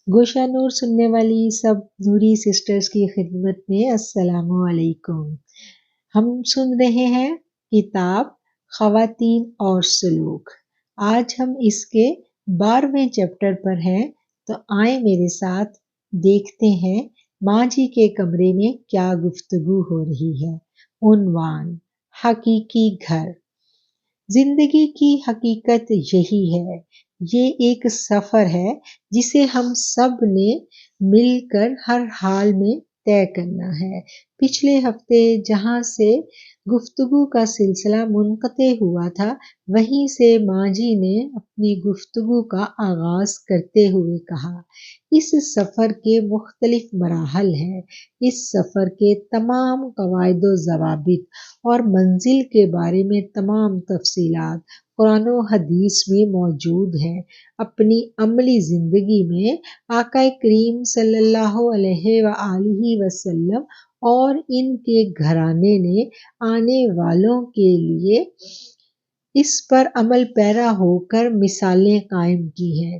گوشہ نور سننے والی سب نوری سسٹرز کی خدمت میں السلام علیکم۔ ہم سن رہے ہیں کتاب خواتین اور سلوک۔ آج ہم اس کے 12ویں چیپٹر پر ہیں، تو آئیں میرے ساتھ دیکھتے ہیں ماں جی کے کمرے میں کیا گفتگو ہو رہی ہے۔ عنوان: حقیقی گھر۔ زندگی کی حقیقت یہی ہے، یہ ایک سفر ہے جسے ہم سب نے مل کر ہر حال میں طے کرنا ہے۔ پچھلے ہفتے جہاں سے گفتگو کا سلسلہ منقطع ہوا تھا، وہیں سے ماں جی نے اپنی گفتگو کا آغاز کرتے ہوئے کہا، اس سفر کے مختلف مراحل ہیں۔ اس سفر کے تمام قواعد و ضوابط اور منزل کے بارے میں تمام تفصیلات قرآن و حدیث میں موجود ہیں۔ اپنی عملی زندگی میں آقا کریم صلی اللہ علیہ وآلہ وسلم اور ان کے گھرانے نے آنے والوں کے لیے اس پر عمل پیرا ہو کر مثالیں قائم کی ہیں،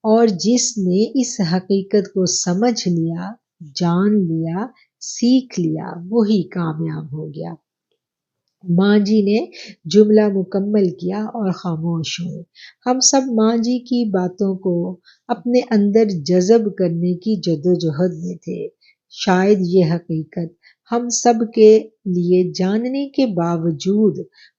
اور جس نے اس حقیقت کو سمجھ لیا، جان لیا، سیکھ لیا، وہی کامیاب ہو گیا۔ ماں جی نے جملہ مکمل کیا اور خاموش ہوئے۔ ہم سب ماں جی کی باتوں کو اپنے اندر جذب کرنے کی جدوجہد میں تھے۔ شاید یہ حقیقت ہم سب کے لیے جاننے کے باوجود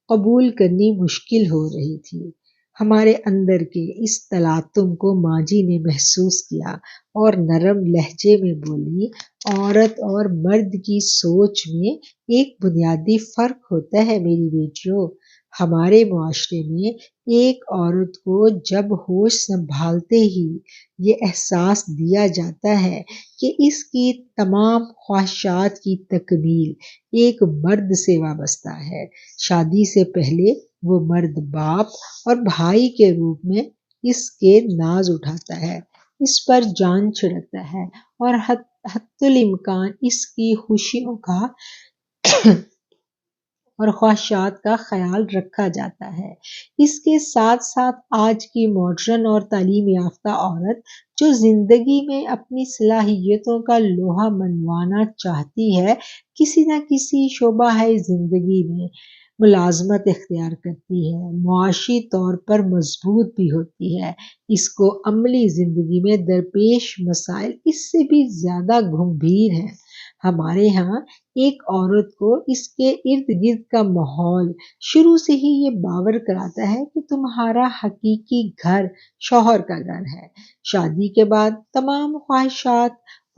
قبول کرنی مشکل ہو رہی تھی۔ ہمارے اندر کے اس تلاطم کو ماں جی نے محسوس کیا اور نرم لہجے میں بولی، عورت اور مرد کی سوچ میں ایک بنیادی فرق ہوتا ہے میری بیٹیوں۔ ہمارے معاشرے میں ایک عورت کو جب ہوش سنبھالتے ہی یہ احساس دیا جاتا ہے کہ اس کی تمام خواہشات کی تکمیل ایک مرد سے وابستہ ہے۔ شادی سے پہلے وہ مرد باپ اور بھائی کے روپ میں اس کے ناز اٹھاتا ہے، اس پر جان چھڑکتا ہے اور حتی الامکان اس کی خوشیوں کا اور خواہشات کا خیال رکھا جاتا ہے۔ اس کے ساتھ ساتھ آج کی ماڈرن اور تعلیم یافتہ عورت جو زندگی میں اپنی صلاحیتوں کا لوہا منوانا چاہتی ہے، کسی نہ کسی شعبہ زندگی میں ملازمت اختیار کرتی ہے، معاشی طور پر مضبوط بھی ہوتی ہے۔ اس کو عملی زندگی میں درپیش مسائل اس سے بھی زیادہ گمبھیر ہیں۔ ہمارے ہاں ایک عورت کو اس کے ارد گرد کا ماحول شروع سے ہی یہ باور کراتا ہے کہ تمہارا حقیقی گھر شوہر کا گھر ہے۔ شادی کے بعد تمام خواہشات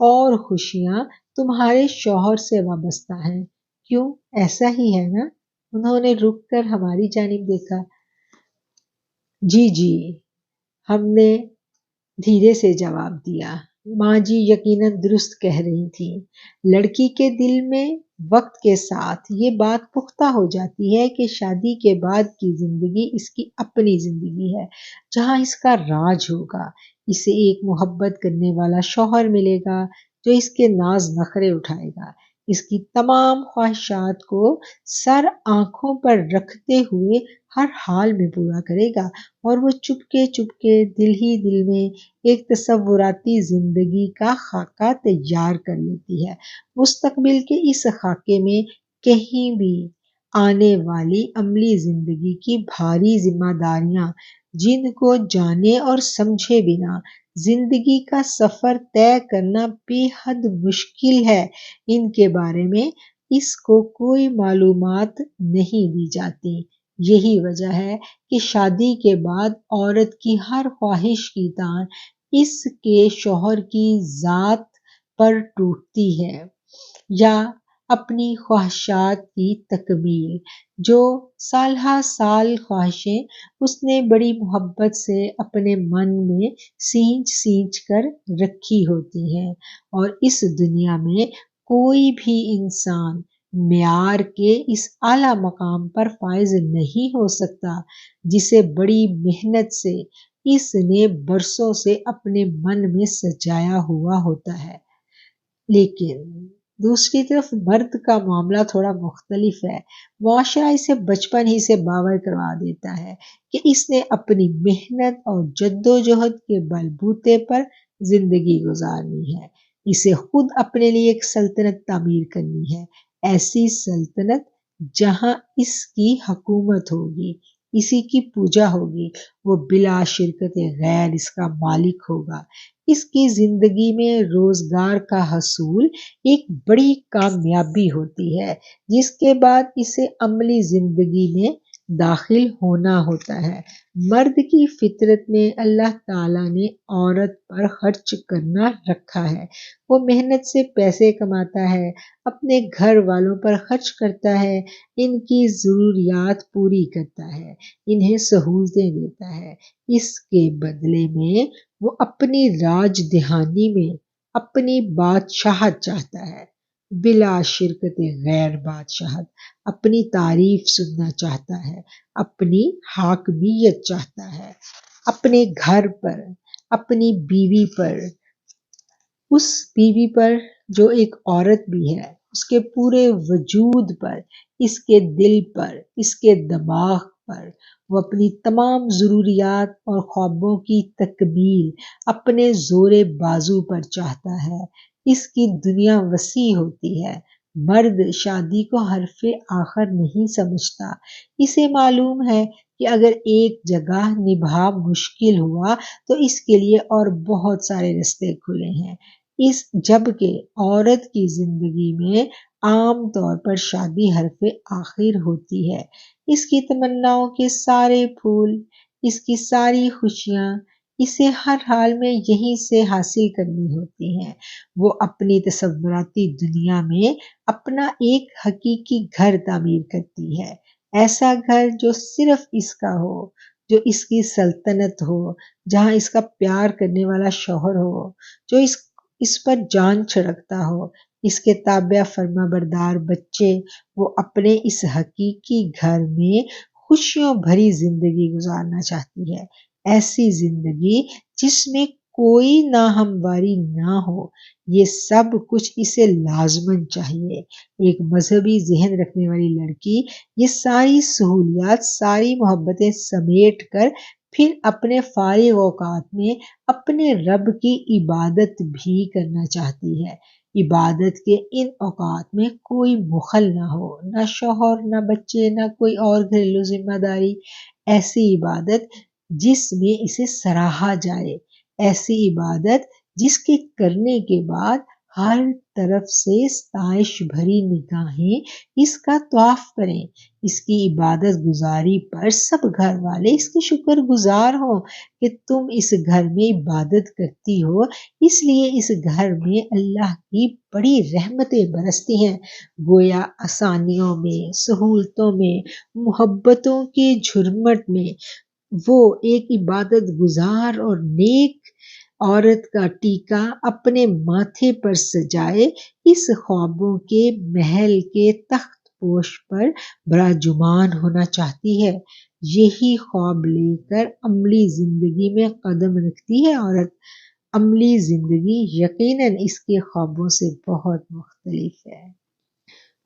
اور خوشیاں تمہارے شوہر سے وابستہ ہیں۔ کیوں؟ ایسا ہی ہے نا؟ انہوں نے رک کر ہماری جانب دیکھا۔ جی، ہم نے دھیرے سے جواب دیا۔ ماں جی یقیناً درست کہہ رہی تھی۔ لڑکی کے دل میں وقت کے ساتھ یہ بات پختہ ہو جاتی ہے کہ شادی کے بعد کی زندگی اس کی اپنی زندگی ہے، جہاں اس کا راج ہوگا۔ اسے ایک محبت کرنے والا شوہر ملے گا جو اس کے ناز نخرے اٹھائے گا، اس کی تمام خواہشات کو سر آنکھوں پر رکھتے ہوئے ہر حال میں پورا کرے گا، اور وہ چپکے دل ہی دل میں ایک تصوراتی زندگی کا خاکہ تیار کر لیتی ہے۔ مستقبل کے اس خاکے میں کہیں بھی آنے والی عملی زندگی کی بھاری ذمہ داریاں، جن کو جانے اور سمجھے بنا زندگی کا سفر طے کرنا بے حد مشکل ہے، ان کے بارے میں اس کو کوئی معلومات نہیں دی جاتی۔ یہی وجہ ہے کہ شادی کے بعد عورت کی ہر خواہش کی تان اس کے شوہر کی ذات پر ٹوٹتی ہے، یا اپنی خواہشات کی تکمیل، جو سالہ سال خواہشیں اس نے بڑی محبت سے اپنے من میں سینچ کر رکھی ہوتی ہیں۔ اور اس دنیا میں کوئی بھی انسان معیار کے اس اعلیٰ مقام پر فائز نہیں ہو سکتا جسے بڑی محنت سے اس نے برسوں سے اپنے من میں سجایا ہوا ہوتا ہے۔ لیکن دوسری طرف مرد کا معاملہ تھوڑا مختلف ہے۔ معاشرہ اسے بچپن ہی سے باور کروا دیتا ہے کہ اس نے اپنی محنت اور جدوجہد کے بلبوتے پر زندگی گزارنی ہے، اسے خود اپنے لیے ایک سلطنت تعمیر کرنی ہے، ایسی سلطنت جہاں اس کی حکومت ہوگی، اسی کی پوجا ہوگی، وہ بلا شرکت غیر اس کا مالک ہوگا۔ اس کی زندگی میں روزگار کا حصول ایک بڑی کامیابی ہوتی ہے، جس کے بعد اسے عملی زندگی میں داخل ہونا ہوتا ہے۔ مرد کی فطرت میں اللہ تعالیٰ نے عورت پر خرچ کرنا رکھا ہے، وہ محنت سے پیسے کماتا ہے، اپنے گھر والوں پر خرچ کرتا ہے، ان کی ضروریات پوری کرتا ہے، انہیں سہولتیں دیتا ہے، اس کے بدلے میں وہ اپنی راج دہانی میں اپنی بادشاہت چاہتا ہے، بلا شرکت غیر بادشاہت، اپنی تعریف سننا چاہتا ہے، اپنی حاکمیت چاہتا ہے، اپنے گھر پر، اپنی بیوی پر، اس بیوی پر جو ایک عورت بھی ہے، اس کے پورے وجود پر، اس کے دل پر، اس کے دماغ پر وہ اپنی تمام ضروریات اور خوابوں کی تکمیل اپنے زور بازو پر چاہتا ہے۔ اس کی دنیا وسیع ہوتی ہے، مرد شادی کو حرف آخر نہیں سمجھتا، اسے معلوم ہے کہ اگر ایک جگہ نبھا مشکل ہوا تو اس کے لیے اور بہت سارے رستے کھلے ہیں۔ جبکہ عورت کی زندگی میں عام طور پر شادی حرف آخر ہوتی ہے، اس کی تمناؤں کے سارے پھول، اس کی ساری خوشیاں اسے ہر حال میں یہیں سے حاصل کرنی ہوتی ہیں۔ وہ اپنی تصوراتی دنیا میں اپنا ایک حقیقی گھر تعمیر کرتی ہے، ایسا گھر جو صرف اس کا ہو، جو اس کی سلطنت ہو، جہاں اس کا پیار کرنے والا شوہر ہو، جو اس پر جان چھڑکتا ہو، اس کے تابع فرما بردار بچے، وہ اپنے اس حقیقی گھر میں خوشیوں بھری زندگی گزارنا چاہتی ہے، ایسی زندگی جس میں کوئی ناہمواری نہ ہو۔ یہ سب کچھ اسے لازماً چاہیے۔ ایک مذہبی ذہن رکھنے والی لڑکی یہ ساری سہولیات، ساری محبتیں سمیٹ کر پھر اپنے فارغ اوقات میں اپنے رب کی عبادت بھی کرنا چاہتی ہے۔ عبادت کے ان اوقات میں کوئی مخل نہ ہو، نہ شوہر، نہ بچے، نہ کوئی اور گھریلو ذمہ داری، ایسی عبادت جس میں اسے سراہا جائے، ایسی عبادت جس کے کرنے کے بعد ہر طرف سے ستائش بھری نگاہیں اس کا طواف کریں۔ اس کی عبادت گزاری پر سب گھر والے اس کے شکر گزار ہوں کہ تم اس گھر میں عبادت کرتی ہو، اس لیے اس گھر میں اللہ کی بڑی رحمتیں برستی ہیں۔ گویا آسانیوں میں، سہولتوں میں، محبتوں کے جھرمٹ میں وہ ایک عبادت گزار اور نیک عورت کا ٹیکا اپنے ماتھے پر سجائے اس خوابوں کے محل کے تخت پوش پر براجمان ہونا چاہتی ہے۔ یہی خواب لے کر عملی زندگی میں قدم رکھتی ہے عورت۔ عملی زندگی یقیناً اس کے خوابوں سے بہت مختلف ہے،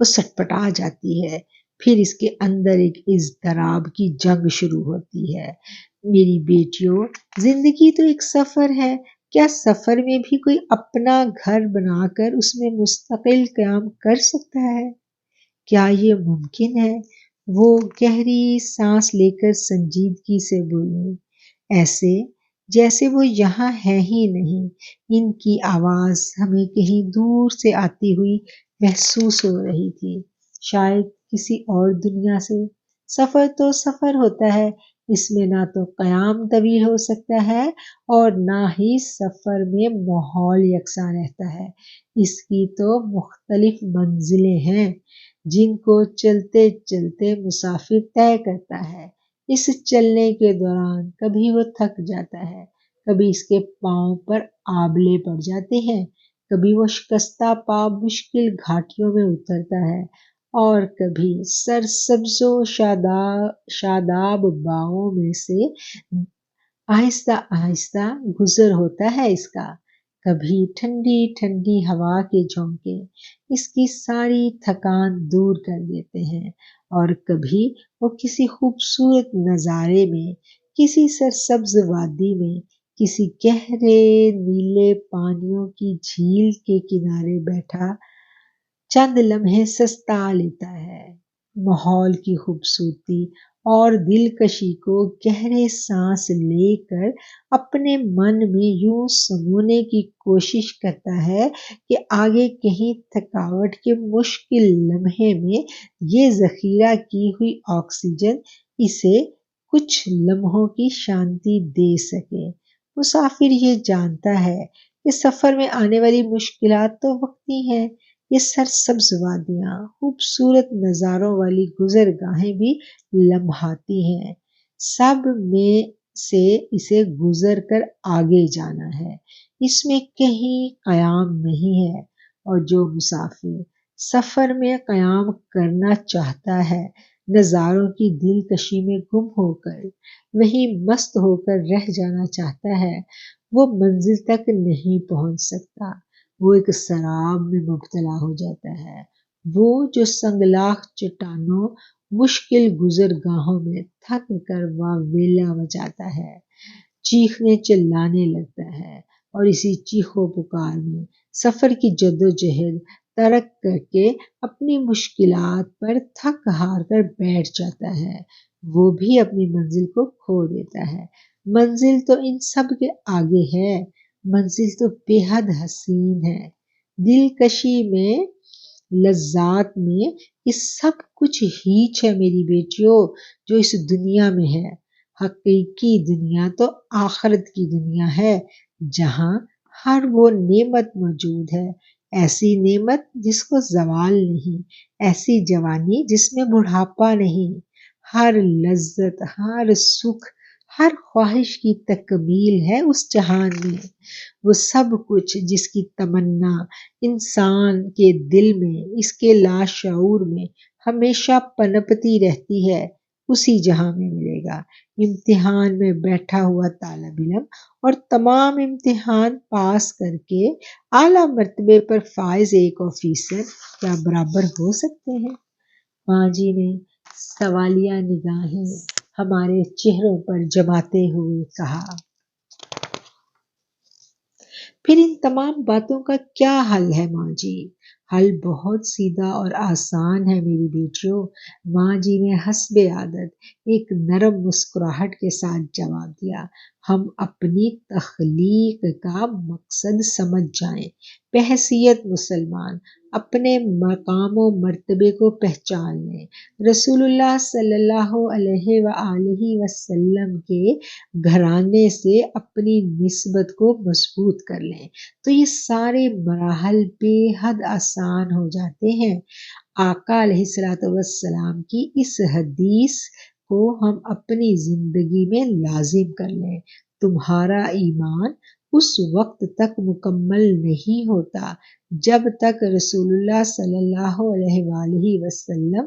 وہ سٹپٹا جاتی ہے، پھر اس کے اندر ایک اضطراب کی جنگ شروع ہوتی ہے۔ میری بیٹیوں، زندگی تو ایک سفر ہے، کیا سفر میں بھی کوئی اپنا گھر بنا کر اس میں مستقل قیام کر سکتا ہے؟ کیا یہ ممکن ہے؟ وہ گہری سانس لے کر سنجیدگی سے بولی، ایسے جیسے وہ یہاں ہے ہی نہیں۔ ان کی آواز ہمیں کہیں دور سے آتی ہوئی محسوس ہو رہی تھی، شاید کسی اور دنیا سے۔ سفر تو سفر ہوتا ہے، اس میں نہ تو قیام طویل ہو سکتا ہے اور نہ ہی سفر میں ماحول یکساں رہتا ہے۔ اس کی تو مختلف منزلیں ہیں جن کو چلتے چلتے مسافر طے کرتا ہے۔ اس چلنے کے دوران کبھی وہ تھک جاتا ہے، کبھی اس کے پاؤں پر آبلے پڑ جاتے ہیں، کبھی وہ شکستہ پاؤں مشکل گھاٹیوں میں اترتا ہے، اور کبھی سرسبز و شاداب باغوں میں سے آہستہ آہستہ گزر ہوتا ہے اس کا۔ کبھی ٹھنڈی ٹھنڈی ہوا کے جھونکے اس کی ساری تھکان دور کر دیتے ہیں، اور کبھی وہ کسی خوبصورت نظارے میں، کسی سرسبز وادی میں، کسی گہرے نیلے پانیوں کی جھیل کے کنارے بیٹھا چند لمحے سستا لیتا ہے، ماحول کی خوبصورتی اور دلکشی کو گہرے سانس لے کر اپنے من میں یوں سمونے کی کوشش کرتا ہے کہ آگے کہیں تھکاوٹ کے مشکل لمحے میں یہ ذخیرہ کی ہوئی آکسیجن اسے کچھ لمحوں کی شانتی دے سکے۔ مسافر یہ جانتا ہے کہ سفر میں آنے والی مشکلات تو وقتی ہیں، یہ سرسبز وادیاں، خوبصورت نظاروں والی گزرگاہیں بھی لمحاتی ہیں، سب میں سے اسے گزر کر آگے جانا ہے، اس میں کہیں قیام نہیں ہے۔ اور جو مسافر سفر میں قیام کرنا چاہتا ہے، نظاروں کی دلکشی میں گم ہو کر وہیں مست ہو کر رہ جانا چاہتا ہے، وہ منزل تک نہیں پہنچ سکتا، وہ ایک سراب میں مبتلا ہو جاتا ہے۔ وہ جو سنگلاخ چٹانوں، مشکل گزرگاہوں میں تھک کر واویلا مچاتا ہے، چیخنے چلانے لگتا ہے، اور اسی چیخ و پکار میں سفر کی جدوجہد ترک کر کے اپنی مشکلات پر تھک ہار کر بیٹھ جاتا ہے، وہ بھی اپنی منزل کو کھو دیتا ہے۔ منزل تو ان سب کے آگے ہے، منزل تو بے حد حسین ہے، دلکشی میں، لذات میں، یہ سب کچھ ہیچ ہے میری بیٹیوں جو اس دنیا میں ہے۔ حقیقی دنیا تو آخرت کی دنیا ہے، جہاں ہر وہ نعمت موجود ہے، ایسی نعمت جس کو زوال نہیں، ایسی جوانی جس میں بڑھاپا نہیں، ہر لذت، ہر سکھ، ہر خواہش کی تکمیل ہے اس جہان میں۔ وہ سب کچھ جس کی تمنا انسان کے دل میں، اس کے لاشعور میں ہمیشہ پنپتی رہتی ہے، اسی جہاں میں ملے گا۔ امتحان میں بیٹھا ہوا طالب علم اور تمام امتحان پاس کر کے اعلیٰ مرتبے پر فائز ایک آفیسر کیا برابر ہو سکتے ہیں؟ ماں جی نے سوالیہ نگاہیں ہمارے چہروں پر جماتے ہوئے کہا۔ پھر ان تمام باتوں کا کیا حل ہے ماں جی؟ حل بہت سیدھا اور آسان ہے میری بیٹیوں، ماں جی نے حسب عادت ایک نرم مسکراہٹ کے ساتھ جواب دیا۔ ہم اپنی تخلیق کا مقصد سمجھ جائیں، بحیثیت مسلمان اپنے مقام و مرتبے کو پہچان لیں، رسول اللہ صلی اللہ علیہ وآلہ وسلم کے گھرانے سے اپنی نسبت کو مضبوط کر لیں، تو یہ سارے مراحل بے حد آسان ہو جاتے ہیں۔ آقا علیہ الصلوۃ والسلام کی اس حدیث کو ہم اپنی زندگی میں لازم کر لیں، تمہارا ایمان اس وقت تک مکمل نہیں ہوتا جب تک رسول اللہ صلی اللہ علیہ وآلہ وسلم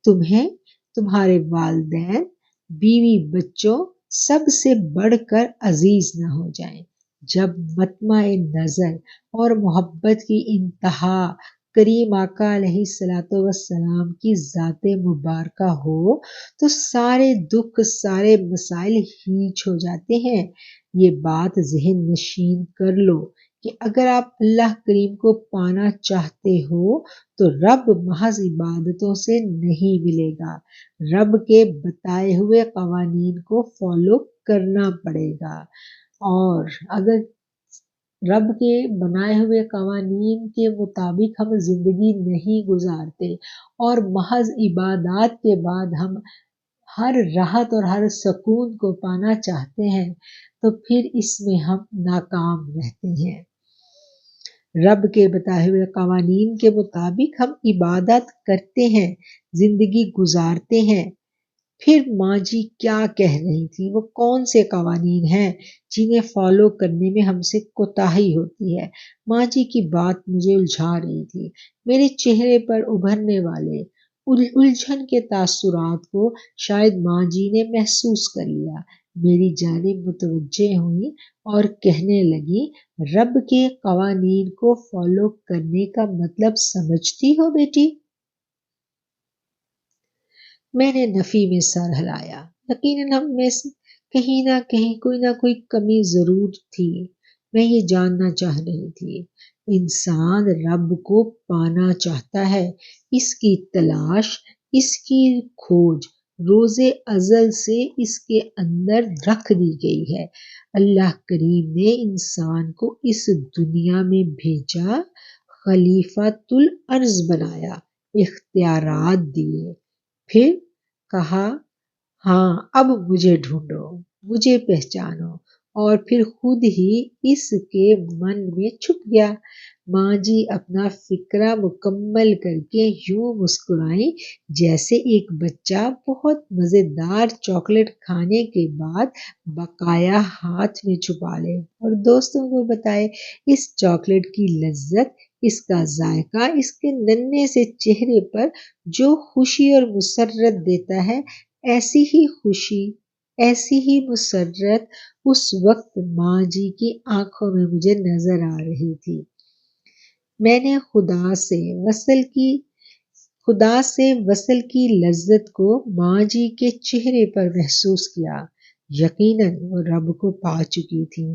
تمہیں، تمہارے والدین، بیوی بچوں سب سے بڑھ کر عزیز نہ ہو جائیں۔ جب مطمع نظر اور محبت کی انتہا کریم آقا علیہ الصلوۃ والسلام کی ذات مبارکہ ہو تو سارے دکھ، سارے مسائل ہیچ ہو جاتے ہیں۔ یہ بات ذہن نشین کر لو کہ اگر آپ اللہ کریم کو پانا چاہتے ہو تو رب محض عبادتوں سے نہیں ملے گا، رب کے بتائے ہوئے قوانین کو فالو کرنا پڑے گا، اور اگر رب کے بنائے ہوئے قوانین کے مطابق ہم زندگی نہیں گزارتے اور محض عبادات کے بعد ہم ہر راحت اور ہر سکون کو پانا چاہتے ہیں تو پھر اس میں ہم ناکام رہتے ہیں۔ رب کے بتائے ہوئے قوانین کے مطابق ہم عبادت کرتے ہیں، زندگی گزارتے ہیں۔ پھر ماں جی کیا کہہ رہی تھی، وہ کون سے قوانین ہیں جنہیں فالو کرنے میں ہم سے کوتاہی ہوتی ہے؟ ماں جی کی بات مجھے الجھا رہی تھی، میرے چہرے پر ابھرنے والے الجھن کے تاثرات کو شاید ماں جی نے محسوس کر لیا، میری جانب متوجہ ہوئی اور کہنے لگی، رب کے قوانین کو فالو کرنے کا مطلب سمجھتی ہو بیٹی؟ میں نے نفی میں سر ہلایا۔ یقیناً ہم میں سے کہیں نہ کوئی کمی ضرور تھی۔ میں یہ جاننا چاہ رہی تھی۔ انسان رب کو پانا چاہتا ہے، اس کی تلاش، اس کی کھوج روز ازل سے اس کے اندر رکھ دی گئی ہے۔ اللہ کریم نے انسان کو اس دنیا میں بھیجا، خلیفۃ الارض بنایا، اختیارات دیے، پھر کہا ہاں اب مجھے ڈھونڈو، مجھے پہچانو، اور پھر خود ہی اس کے من میں چھپ گیا۔ ماں جی اپنا فکرہ مکمل کر کے یوں مسکرائیں جیسے ایک بچہ بہت مزیدار چاکلیٹ کھانے کے بعد بقایا ہاتھ میں چھپا لے اور دوستوں کو بتائے۔ اس چاکلیٹ کی لذت، اس کا ذائقہ اس کے ننھے سے چہرے پر جو خوشی اور مسرت دیتا ہے، ایسی ہی خوشی، ایسی ہی مسرت اس وقت ماں جی کی آنکھوں میں مجھے نظر آ رہی تھی۔ میں نے خدا سے وصل کی لذت کو ماں جی کے چہرے پر محسوس کیا۔ یقیناً وہ رب کو پا چکی تھی۔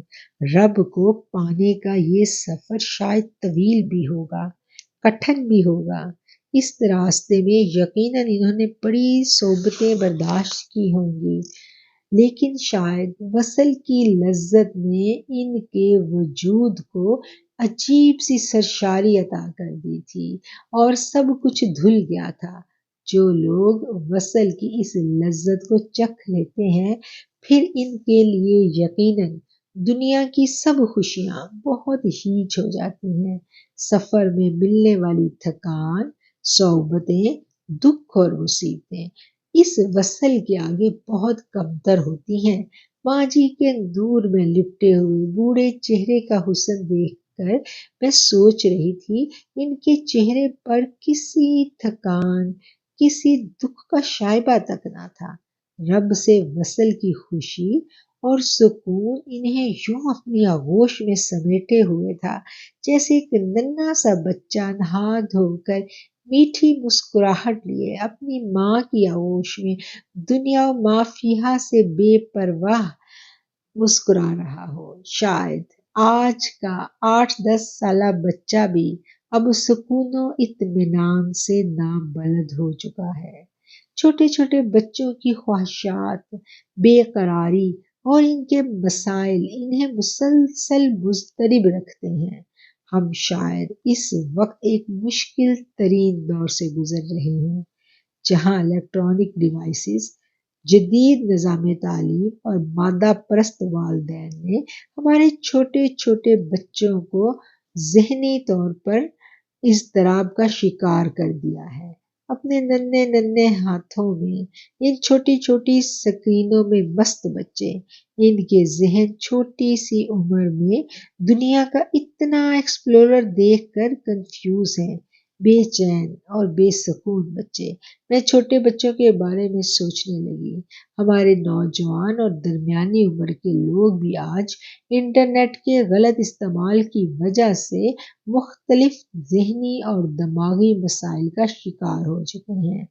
رب کو پانے کا یہ سفر شاید طویل بھی ہوگا، کٹھن بھی ہوگا۔ اس راستے میں یقیناً انہوں نے بڑی صعوبتیں برداشت کی ہوں گی، لیکن شاید وصل کی لذت نے ان کے وجود کو عجیب سی سرشاری عطا کر دی تھی اور سب کچھ دھل گیا تھا۔ جو لوگ وصل کی اس لذت کو چکھ لیتے ہیں، پھر ان کے لیے یقیناً دنیا کی سب خوشیاں بہت ہیچ ہو جاتی ہیں۔ سفر میں ملنے والی تھکان، صعوبتیں، دکھ اور مصیبتیں اس وصل کے آگے بہت کمتر ہوتی ہیں۔ ماں جی کے نور میں لپٹے ہوئے بوڑھے چہرے کا حسن دیکھ کر میں سوچ رہی تھی، ان کے چہرے پر کسی تھکان، کسی دکھ کا شائبہ تک نہ تھا۔ رب سے وصل کی خوشی اور سکون انہیں یوں اپنی آغوش میں سمیٹے ہوئے تھا، جیسے ایک ننھا سا بچہ نہا دھو کر میٹھی مسکراہٹ لیے اپنی ماں کی آغوش میں دنیا و ما فیہا سے بے پرواہ مسکرا رہا ہو۔ شاید آج کا 8-10 سالہ بچہ بھی اب سکون و اطمینان سے نابلد ہو چکا ہے۔ چھوٹے چھوٹے بچوں کی خواہشات، بے قراری اور ان کے مسائل انہیں مسلسل مضطرب رکھتے ہیں۔ ہم شاید اس وقت ایک مشکل ترین دور سے گزر رہے ہیں، جہاں الیکٹرانک ڈیوائسز، جدید نظام تعلیم اور مادہ پرست والدین نے ہمارے چھوٹے چھوٹے بچوں کو ذہنی طور پر اضطراب کا شکار کر دیا ہے۔ اپنے ننھے ننھے ہاتھوں میں ان چھوٹی چھوٹی سکرینوں میں مست بچے، ان کے ذہن چھوٹی سی عمر میں دنیا کا اتنا ایکسپلورر دیکھ کر کنفیوز ہیں، بے چین اور بے سکون بچے۔ میں چھوٹے بچوں کے بارے میں سوچنے لگی۔ ہمارے نوجوان اور درمیانی عمر کے لوگ بھی آج انٹرنیٹ کے غلط استعمال کی وجہ سے مختلف ذہنی اور دماغی مسائل کا شکار ہو چکے ہیں۔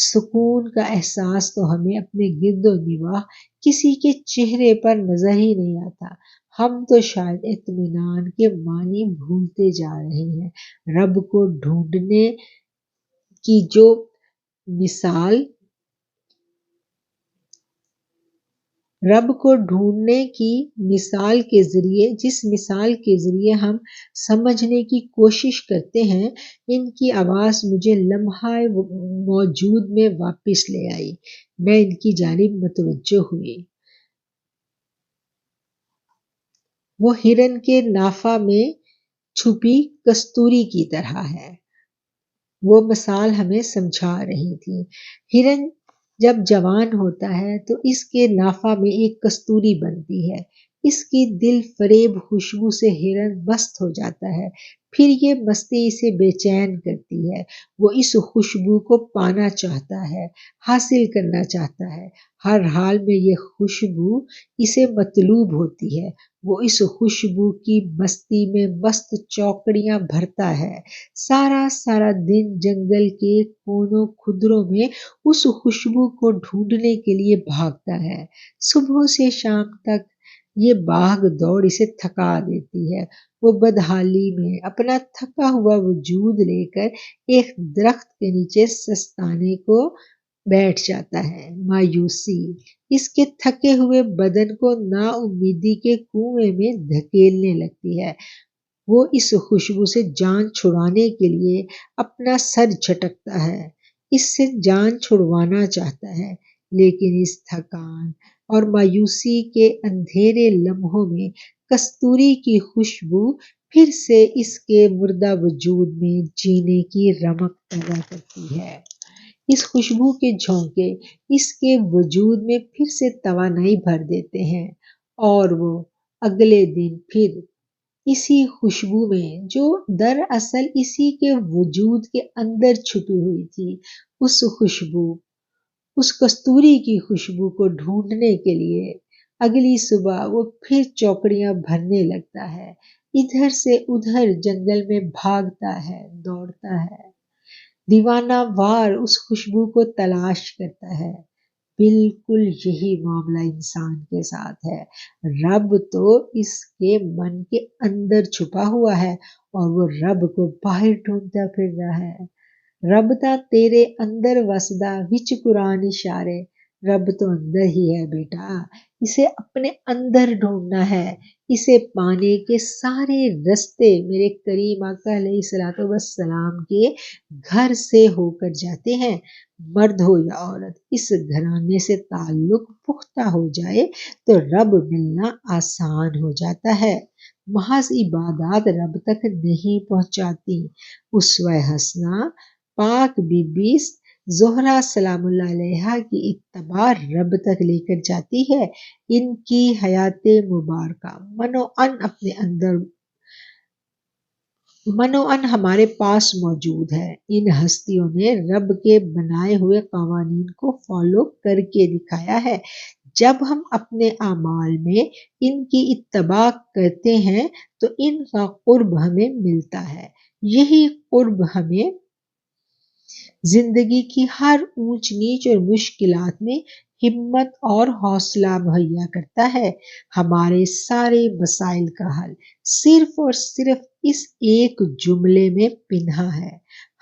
سکون کا احساس تو ہمیں اپنے گرد و نواح کسی کے چہرے پر نظر ہی نہیں آتا۔ ہم تو شاید اطمینان کے معنی بھولتے جا رہے ہیں۔ رب کو ڈھونڈنے کی جو مثال جس مثال کے ذریعے ہم سمجھنے کی کوشش کرتے ہیں، ان کی آواز مجھے لمحہ موجود میں واپس لے آئی۔ میں ان کی جانب متوجہ ہوئی۔ وہ ہرن کے نافہ میں چھپی کستوری کی طرح ہے۔ وہ مثال ہمیں سمجھا رہی تھی۔ ہرن جب جوان ہوتا ہے تو اس کے نافہ میں ایک کستوری بنتی ہے، اس کی دل فریب خوشبو سے ہرن مست ہو جاتا ہے، پھر یہ مستی اسے بے چین کرتی ہے۔ وہ اس خوشبو کو پانا چاہتا ہے، حاصل کرنا چاہتا ہے، ہر حال میں یہ خوشبو اسے مطلوب ہوتی ہے۔ وہ اس خوشبو کی مستی میں مست چوکڑیاں بھرتا ہے، سارا دن جنگل کے کونوں خدروں میں اس خوشبو کو ڈھونڈنے کے لیے بھاگتا ہے۔ صبح سے شام تک یہ باغ دوڑ اسے تھکا دیتی ہے۔ وہ بدحالی میں اپنا تھکا ہوا وجود لے کر ایک درخت کے نیچے سستانے کو بیٹھ جاتا ہے۔ مایوسی اس کے تھکے ہوئے بدن کو نا امیدی کے کنویں میں دھکیلنے لگتی ہے۔ وہ اس خوشبو سے جان چھڑانے کے لیے اپنا سر جھٹکتا ہے، اس سے جان چھڑوانا چاہتا ہے، لیکن اس تھکان اور مایوسی کے اندھیرے لمحوں میں کستوری کی خوشبو پھر سے اس کے مردہ وجود میں جینے کی رمق پیدا کرتی ہے۔ اس خوشبو کے جھونکے اس کے وجود میں پھر سے توانائی بھر دیتے ہیں، اور وہ اگلے دن پھر اسی خوشبو میں، جو دراصل اسی کے وجود کے اندر چھپی ہوئی تھی، اس کستوری کی خوشبو کو ڈھونڈنے کے لیے اگلی صبح وہ پھر چوکڑیاں بھرنے لگتا ہے، ادھر سے ادھر جنگل میں بھاگتا ہے، دوڑتا ہے، دیوانہ وار اس خوشبو کو تلاش کرتا ہے۔ بالکل یہی معاملہ انسان کے ساتھ ہے۔ رب تو اس کے من کے اندر چھپا ہوا ہے، اور وہ رب کو باہر ڈھونڈتا پھر رہا ہے۔ رب تا تیرے اندر وسدا وچ قرآن اشارے، رب تو اندر ہی ہے بیٹا، اسے اپنے اندر ڈھونڈنا ہے۔ اسے پانے کے سارے رستے میرے کریم آقا علیہ الصلوۃ والسلام کے گھر سے ہو کر جاتے ہیں۔ مرد ہو یا عورت، اس گھرانے سے تعلق پختہ ہو جائے تو رب ملنا آسان ہو جاتا ہے۔ محض عبادات رب تک نہیں پہنچاتی۔ اسوہ حسنہ پاک بی بی زہرا سلام اللہ علیہا کی اتباع رب تک لے کر جاتی ہے۔ ان کی حیات مبارکہ منو ان ہمارے پاس موجود ہے۔ ان ہستیوں نے رب کے بنائے ہوئے قوانین کو فالو کر کے دکھایا ہے۔ جب ہم اپنے اعمال میں ان کی اتباع کرتے ہیں تو ان کا قرب ہمیں ملتا ہے۔ یہی قرب ہمیں زندگی کی ہر اونچ نیچ اور مشکلات میں ہمت اور حوصلہ مہیا کرتا ہے۔ ہمارے سارے مسائل کا حل صرف اور صرف اس ایک جملے میں پنہا ہے۔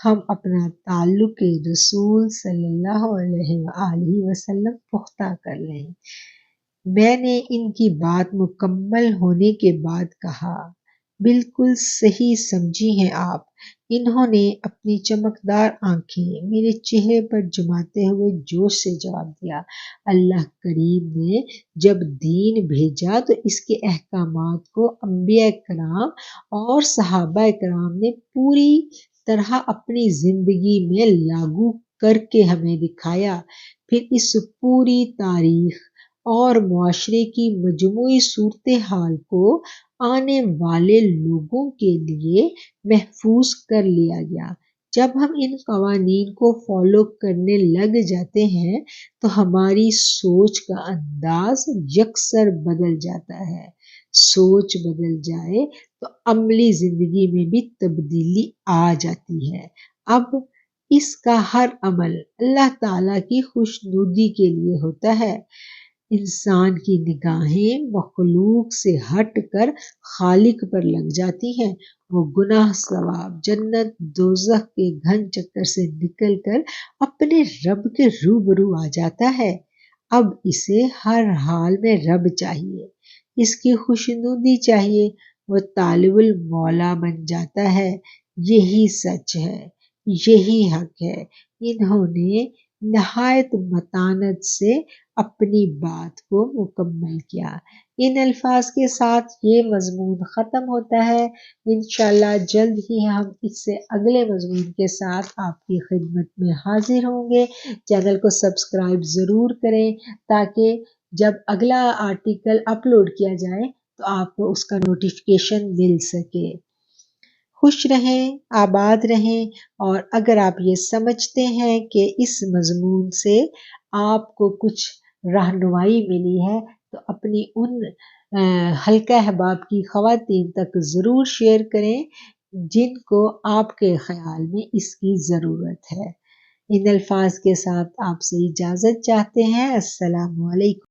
ہم اپنا تعلق رسول صلی اللہ علیہ وآلہ وسلم پختہ کر لیں۔ میں نے ان کی بات مکمل ہونے کے بعد کہا، بالکل صحیح سمجھی ہیں آپ۔ انہوں نے اپنی چمکدار آنکھیں میرے چہرے پر جماتے ہوئے جوش سے جواب دیا، اللہ کریم نے جب دین بھیجا تو اس کے احکامات کو انبیاء کرام اور صحابہ کرام نے پوری طرح اپنی زندگی میں لاگو کر کے ہمیں دکھایا۔ پھر اس پوری تاریخ اور معاشرے کی مجموعی صورتحال کو آنے والے لوگوں کے لیے محفوظ کر لیا گیا۔ جب ہم ان قوانین کو فالو کرنے لگ جاتے ہیں تو ہماری سوچ کا انداز یکسر بدل جاتا ہے۔ سوچ بدل جائے تو عملی زندگی میں بھی تبدیلی آ جاتی ہے۔ اب اس کا ہر عمل اللہ تعالیٰ کی خوشنودی کے لیے ہوتا ہے۔ انسان کی نگاہیں مخلوق سے ہٹ کر خالق پر لگ جاتی ہیں۔ وہ گناہ ثواب جنت دوزخ کے گھن چکر سے نکل کر اپنے رب کے روبرو آ جاتا ہے۔ اب اسے ہر حال میں رب چاہیے، اس کی خوشنودی چاہیے، وہ طالب المولا بن جاتا ہے۔ یہی سچ ہے، یہی حق ہے۔ انہوں نے نہایت متانت سے اپنی بات کو مکمل کیا۔ ان الفاظ کے ساتھ یہ مضمون ختم ہوتا ہے۔ انشاءاللہ جلد ہی ہم اس سے اگلے مضمون کے ساتھ آپ کی خدمت میں حاضر ہوں گے۔ چینل کو سبسکرائب ضرور کریں تاکہ جب اگلا آرٹیکل اپلوڈ کیا جائے تو آپ کو اس کا نوٹیفیکیشن مل سکے۔ خوش رہیں، آباد رہیں، اور اگر آپ یہ سمجھتے ہیں کہ اس مضمون سے آپ کو کچھ رہنمائی ملی ہے تو اپنی ان حلقہ احباب کی خواتین تک ضرور شیئر کریں جن کو آپ کے خیال میں اس کی ضرورت ہے۔ ان الفاظ کے ساتھ آپ سے اجازت چاہتے ہیں۔ السلام علیکم۔